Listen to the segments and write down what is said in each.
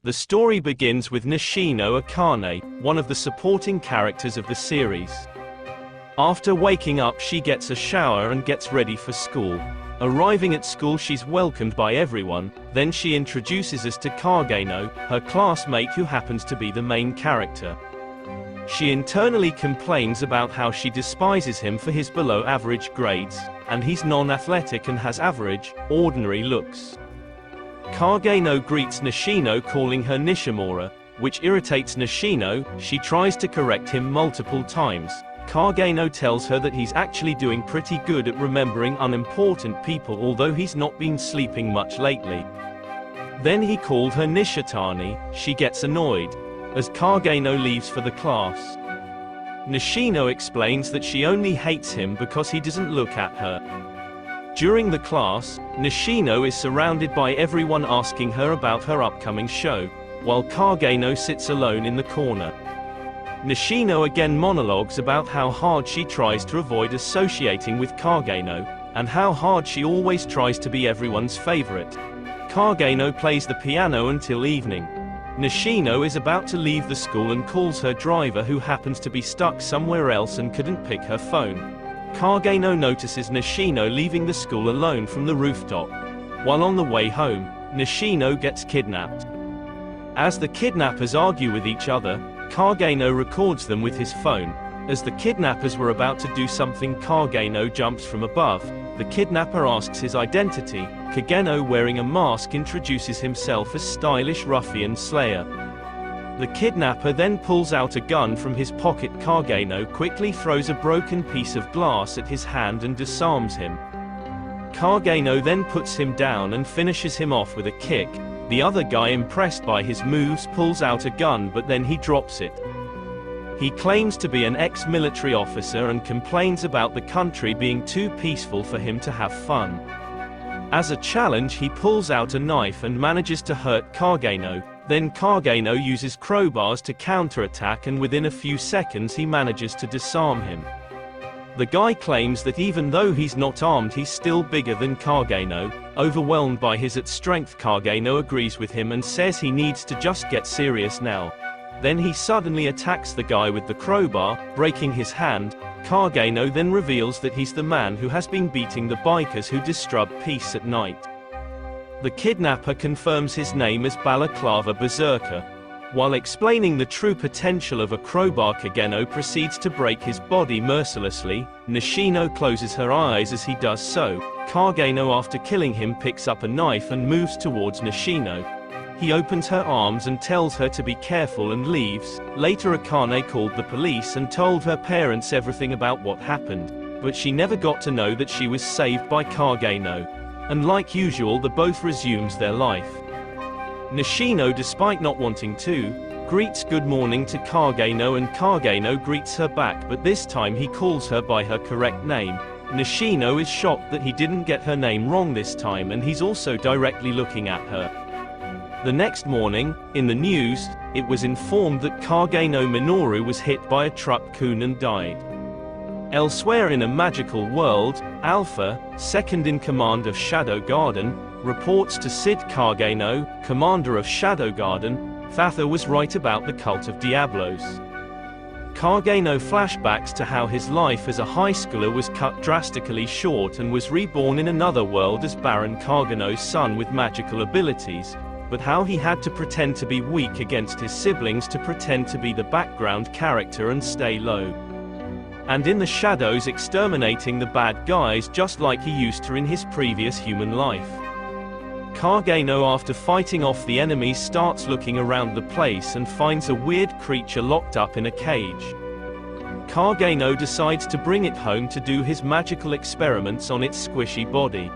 The story begins with Nishino Akane, one of the supporting characters of the series. After waking up, she gets a shower and gets ready for school. Arriving at school, she's welcomed by everyone. Then she introduces us to Kageno, her classmate who happens to be the main character. She internally complains about how she despises him for his below-average grades, and he's non-athletic and has average, ordinary looks. Kageno greets Nishino calling her Nishimura, which irritates Nishino. She tries to correct him multiple times. Kageno tells her that he's actually doing pretty good at remembering unimportant people, although he's not been sleeping much lately. Then he called her Nishitani. She gets annoyed as Kageno leaves for the class. Nishino explains that she only hates him because he doesn't look at her. During the class, Nishino is surrounded by everyone asking her about her upcoming show, while Kageno sits alone in the corner. Nishino again monologues about how hard she tries to avoid associating with Kageno, and how hard she always tries to be everyone's favorite. Kageno plays the piano until evening. Nishino is about to leave the school and calls her driver, who happens to be stuck somewhere else and couldn't pick her phone. Kageno notices Nishino leaving the school alone from the rooftop. While on the way home, Nishino gets kidnapped. As the kidnappers argue with each other, Kageno records them with his phone. As the kidnappers were about to do something, Kageno jumps from above. The kidnapper asks his identity. Kageno, wearing a mask, introduces himself as stylish ruffian Slayer. The kidnapper then pulls out a gun from his pocket. Kageno quickly throws a broken piece of glass at his hand and disarms him. Kageno then puts him down and finishes him off with a kick. The other guy, impressed by his moves, pulls out a gun, but then he drops it. He claims to be an ex-military officer and complains about the country being too peaceful for him to have fun. As a challenge, he pulls out a knife and manages to hurt Kageno. Then Kageno uses crowbars to counterattack, and within a few seconds he manages to disarm him. The guy claims that even though he's not armed, he's still bigger than Kageno. Overwhelmed by his strength, Kageno agrees with him and says he needs to just get serious now. Then he suddenly attacks the guy with the crowbar, breaking his hand. Kageno then reveals that he's the man who has been beating the bikers who disturb peace at night. The kidnapper confirms his name as Balaclava Berserker. While explaining the true potential of a crowbar, Kageno proceeds to break his body mercilessly. Nishino closes her eyes as he does so. Kageno, after killing him, picks up a knife and moves towards Nishino. He opens her arms and tells her to be careful and leaves. Later, Akane called the police and told her parents everything about what happened, but she never got to know that she was saved by Kageno. And like usual, the both resumes their life. Nishino, despite not wanting to, greets good morning to Kageno, and Kageno greets her back, but this time he calls her by her correct name. Nishino is shocked that he didn't get her name wrong this time, and he's also directly looking at her. The next morning, in the news, it was informed that Kageno Minoru was hit by a truck and died. Elsewhere in a magical world, Alpha, second in command of Shadow Garden, reports to Sid Kageno, commander of Shadow Garden, Thatha was right about the cult of Diablos. Kageno flashbacks to how his life as a high schooler was cut drastically short and was reborn in another world as Baron Kageno's son with magical abilities, but how he had to pretend to be weak against his siblings to pretend to be the background character and stay low. And in the shadows, exterminating the bad guys just like he used to in his previous human life. Kageno, after fighting off the enemies, starts looking around the place and finds a weird creature locked up in a cage. Kageno decides to bring it home to do his magical experiments on its squishy body.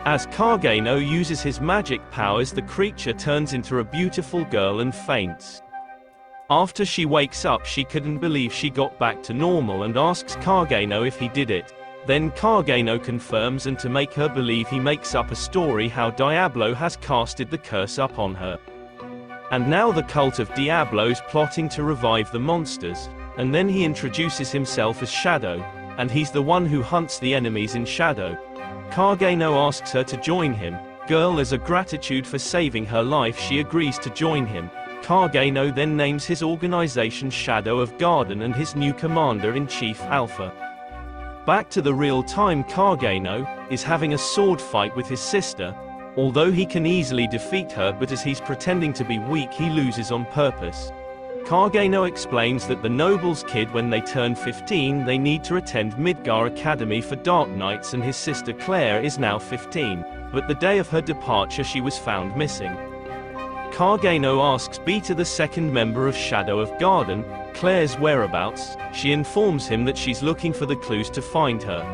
As Kageno uses his magic powers, the creature turns into a beautiful girl and faints. After she wakes up, she couldn't believe she got back to normal and asks Kageno if he did it. Then Kageno confirms, and to make her believe, he makes up a story how Diablo has casted the curse up on her. And now the cult of Diablo's plotting to revive the monsters, and then he introduces himself as Shadow, and he's the one who hunts the enemies in Shadow. Kageno asks her to join him. girl as a gratitude for saving her life she agrees to join him. Kageno then names his organization Shadow of Garden and his new commander-in-chief Alpha. Back to the real time, Kageno is having a sword fight with his sister, although he can easily defeat her, but as he's pretending to be weak he loses on purpose. Kageno explains that the noble's kid, when they turn 15 they need to attend Midgar Academy for Dark Knights, and his sister Claire is now 15, but the day of her departure she was found missing. Kageno asks Beta, the second member of Shadow of Garden, Claire's whereabouts. She informs him that she's looking for the clues to find her.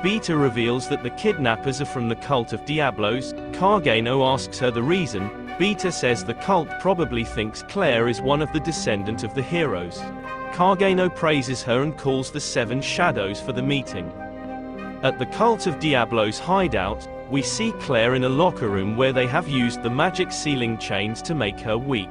Beta reveals that the kidnappers are from the cult of Diablos. Kageno asks her the reason. Beta says the cult probably thinks Claire is one of the descendant of the heroes. Kageno praises her and calls the 7 shadows for the meeting. At the cult of Diablos hideout, we see Claire in a locker room where they have used the magic sealing chains to make her weak.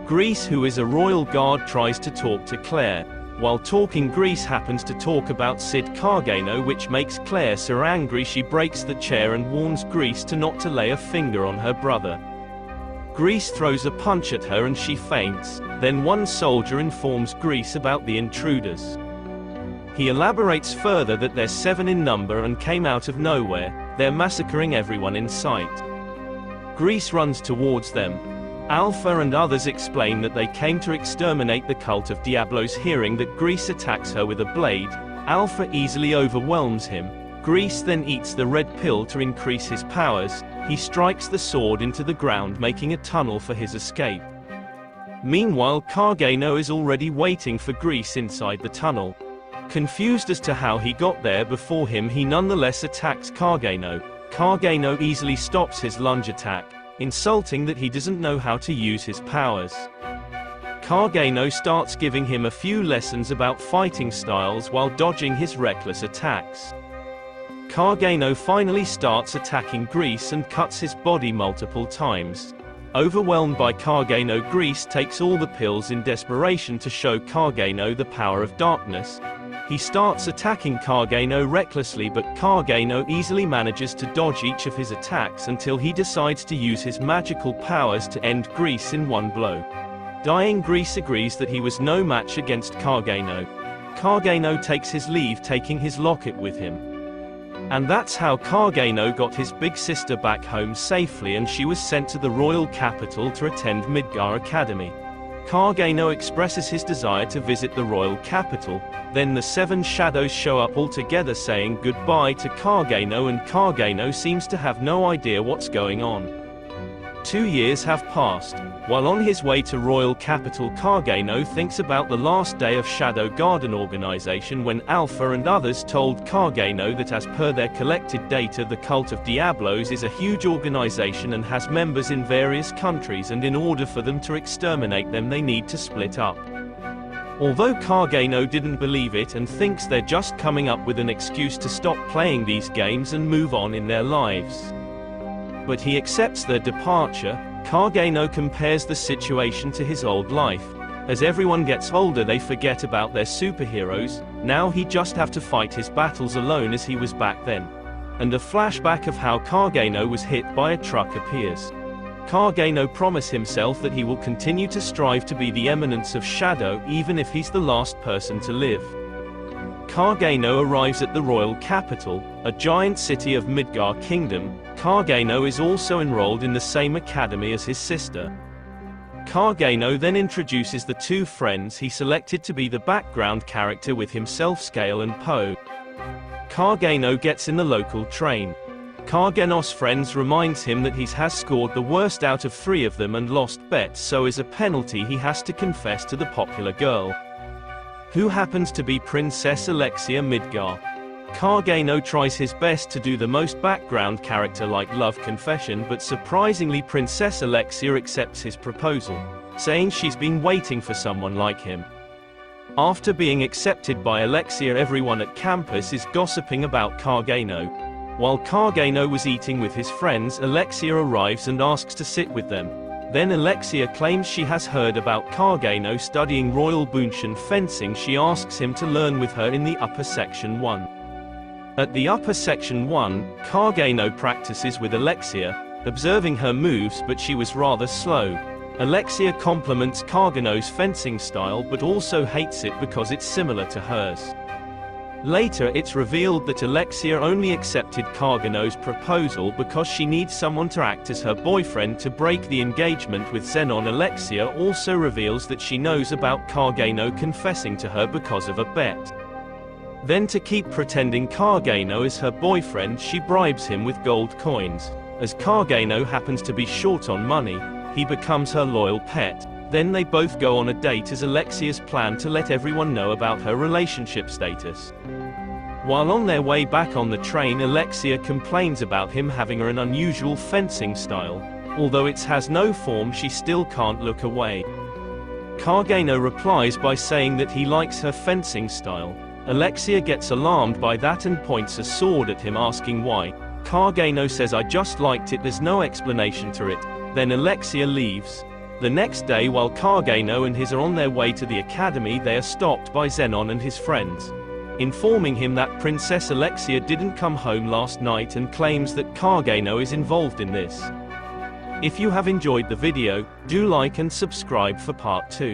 Grease, who is a royal guard, tries to talk to Claire. While talking, Grease happens to talk about Sid Kageno, which makes Claire so angry she breaks the chair and warns Grease to lay a finger on her brother. Grease throws a punch at her and she faints. Then one soldier informs Grease about the intruders. He elaborates further that they're 7 in number and came out of nowhere. They're massacring everyone in sight. Grease runs towards them. Alpha and others explain that they came to exterminate the cult of Diablos. Hearing that Grease attacks her with a blade, Alpha easily overwhelms him. Grease then eats the red pill to increase his powers. He strikes the sword into the ground, making a tunnel for his escape. Meanwhile, Kageno is already waiting for Grease inside the tunnel. Confused as to how he got there before him, he nonetheless attacks Kageno. Kageno easily stops his lunge attack, insulting that he doesn't know how to use his powers. Kageno starts giving him a few lessons about fighting styles while dodging his reckless attacks. Kageno finally starts attacking Grease and cuts his body multiple times. Overwhelmed by Kageno, Grease takes all the pills in desperation to show Kageno the power of darkness. He starts attacking Kageno recklessly, but Kageno easily manages to dodge each of his attacks until he decides to use his magical powers to end Grease in one blow. Dying, Grease agrees that he was no match against Kageno. Kageno takes his leave, taking his locket with him. And that's how Kageno got his big sister back home safely, and she was sent to the royal capital to attend Midgar Academy. Kageno expresses his desire to visit the royal capital. Then the 7 shadows show up all together, saying goodbye to Kageno, and Kageno seems to have no idea what's going on. 2 years have passed. While on his way to royal capital, Kageno thinks about the last day of Shadow Garden organization when Alpha and others told Kageno that as per their collected data, the cult of Diablos is a huge organization and has members in various countries, and in order for them to exterminate them they need to split up. Although Kageno didn't believe it and thinks they're just coming up with an excuse to stop playing these games and move on in their lives. But he accepts their departure. Kageno compares the situation to his old life. As everyone gets older they forget about their superheroes. Now he just have to fight his battles alone as he was back then. And a flashback of how Kageno was hit by a truck appears. Kageno promises himself that he will continue to strive to be the eminence of Shadow even if he's the last person to live. Kageno arrives at the royal capital, a giant city of Midgar Kingdom. Kageno is also enrolled in the same academy as his sister. Kageno then introduces the 2 friends he selected to be the background character with himself, Scale and Poe. Kageno gets in the local train. Kageno's friends reminds him that he has scored the worst out of 3 of them and lost bets, so as a penalty he has to confess to the popular girl, who happens to be Princess Alexia Midgar. Kageno tries his best to do the most background character-like love confession, but surprisingly Princess Alexia accepts his proposal, saying she's been waiting for someone like him. After being accepted by Alexia, everyone at campus is gossiping about Kageno. While Kageno was eating with his friends, Alexia arrives and asks to sit with them. Then Alexia claims she has heard about Kageno studying Royal Bunshin fencing. She asks him to learn with her in the upper section 1. At the upper section 1, Kageno practices with Alexia, observing her moves, but she was rather slow. Alexia compliments Kageno's fencing style but also hates it because it's similar to hers. Later it's revealed that Alexia only accepted Kageno's proposal because she needs someone to act as her boyfriend to break the engagement with Zenon. Alexia also reveals that she knows about Kageno confessing to her because of a bet. Then, to keep pretending Kageno is her boyfriend, she bribes him with gold coins. As Kageno happens to be short on money, he becomes her loyal pet. Then they both go on a date as Alexia's plan to let everyone know about her relationship status. While on their way back on the train, Alexia complains about him having an unusual fencing style. Although it has no form, she still can't look away. Kageno replies by saying that he likes her fencing style. Alexia gets alarmed by that and points a sword at him, asking why. Kageno says, "I just liked it, there's no explanation to it." Then Alexia leaves. The next day, while Kageno and his are on their way to the academy, they are stopped by Zenon and his friends, informing him that Princess Alexia didn't come home last night and claims that Kageno is involved in this. If you have enjoyed the video, do like and subscribe for part 2.